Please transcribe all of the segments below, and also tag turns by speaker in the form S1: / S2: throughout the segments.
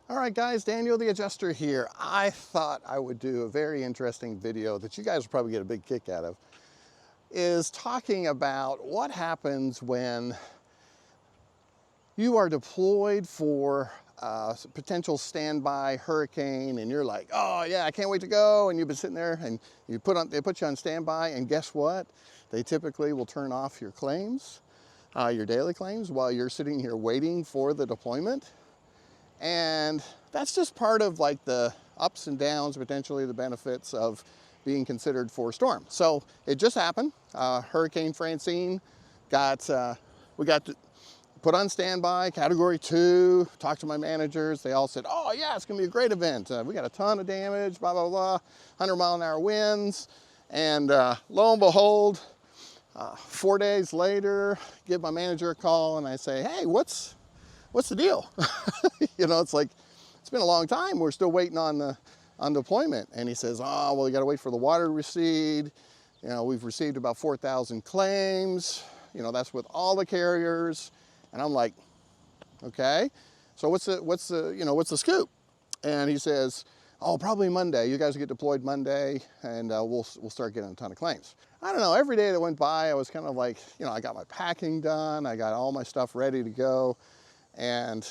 S1: All right guys, Daniel the Adjuster here. I thought I would do a very interesting video that you guys will probably get a big kick out of, is talking about what happens when you are deployed for a potential standby hurricane and you're like, oh yeah, I can't wait to go, and you've been sitting there and they put you on standby, and guess what? They typically will turn off your claims, your daily claims, while you're sitting here waiting for the deployment. And that's just part of like the ups and downs, potentially the benefits of being considered for a storm. So it just happened. Hurricane Francine we got put on standby, category 2, talked to my managers. They all said, oh yeah, it's gonna be a great event. We got a ton of damage, blah, blah, blah, 100-mile-an-hour winds. And lo and behold, 4 days later, give my manager a call and I say, hey, what's the deal? You know, it's like, it's been a long time. We're still waiting on deployment. And he says, oh, well, you got to wait for the water to recede. You know, we've received about 4,000 claims. You know, that's with all the carriers. And I'm like, okay, so what's the scoop? And he says, oh, probably Monday. You guys will get deployed Monday, and we'll start getting a ton of claims. I don't know, every day that went by, I was kind of like, you know, I got my packing done. I got all my stuff ready to go. And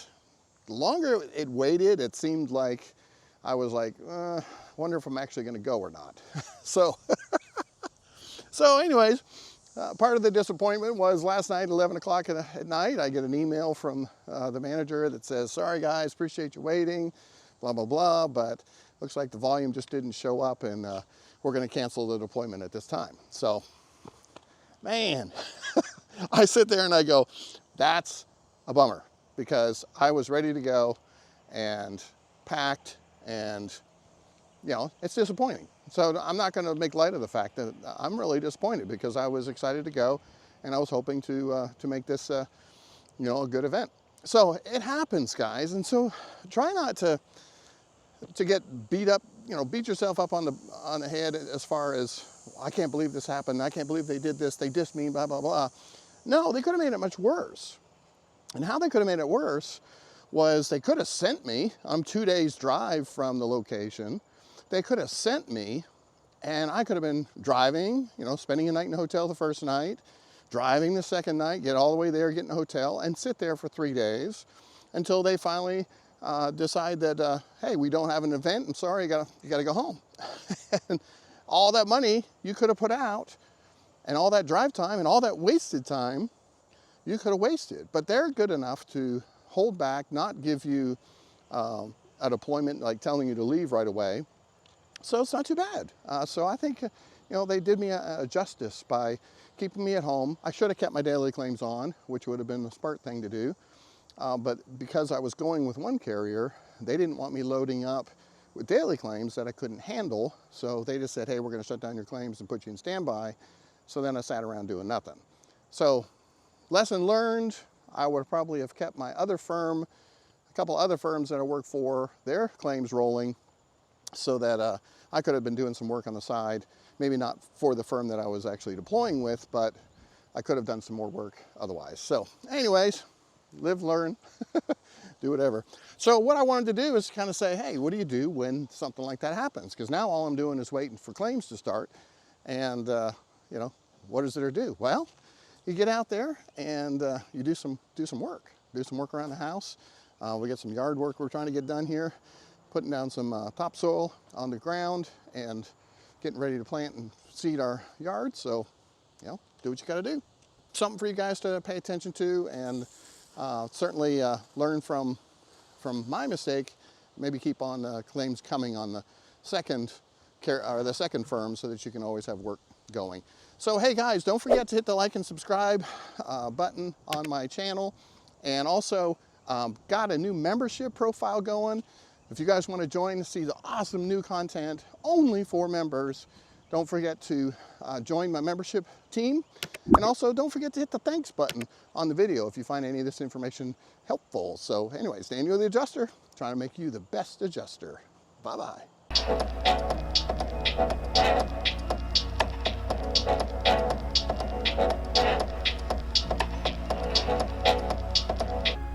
S1: the longer it waited, it seemed like I was like, wonder if I'm actually going to go or not. So anyways, part of the disappointment was last night, 11 o'clock at night, I get an email from the manager that says, sorry guys, appreciate you waiting, blah, blah, blah, but looks like the volume just didn't show up, and we're going to cancel the deployment at this time. So, man, I sit there and I go, that's a bummer, because I was ready to go and packed, and you know, it's disappointing. So I'm not going to make light of the fact that I'm really disappointed, because I was excited to go and I was hoping to make this you know, a good event. So it happens, guys, and so try not to get beat up, you know, beat yourself up on the head as far as, I can't believe this happened, I can't believe they did this, they dissed me, blah, blah, blah. No, they could have made it much worse. And how they could have made it worse was they could have sent me, I'm 2 days drive from the location, they could have sent me, and I could have been driving, you know, spending a night in a hotel the first night, driving the second night, get all the way there, get in a hotel, and sit there for 3 days until they finally decide that, hey, we don't have an event, I'm sorry, you gotta go home. And all that money you could have put out, and all that drive time, and all that wasted time, you could have wasted. But they're good enough to hold back, not give you a deployment like telling you to leave right away. So it's not too bad. So I think, you know, they did me a justice by keeping me at home. I should have kept my daily claims on, which would have been the smart thing to do. But because I was going with one carrier, they didn't want me loading up with daily claims that I couldn't handle. So they just said, hey, we're going to shut down your claims and put you in standby. So then I sat around doing nothing. So lesson learned, I would probably have kept my other firm, a couple other firms that I work for, their claims rolling, so that I could have been doing some work on the side. Maybe not for the firm that I was actually deploying with, but I could have done some more work otherwise. So anyways, live, learn, do whatever. So what I wanted to do is kind of say, hey, what do you do when something like that happens? Because now all I'm doing is waiting for claims to start. And, you know, what does it do? Well, you get out there and you do some work. Do some work around the house. We got some yard work we're trying to get done here, putting down some topsoil on the ground and getting ready to plant and seed our yard. So, you know, do what you got to do. Something for you guys to pay attention to, and certainly learn from my mistake. Maybe keep on claims coming on the second firm, so that you can always have work going. So hey guys, don't forget to hit the like and subscribe button on my channel, and also got a new membership profile going. If you guys want to join to see the awesome new content only for members, don't forget to join my membership team. And also don't forget to hit the thanks button on the video if you find any of this information helpful. So anyways, Daniel the Adjuster, trying to make you the best adjuster. Bye-bye.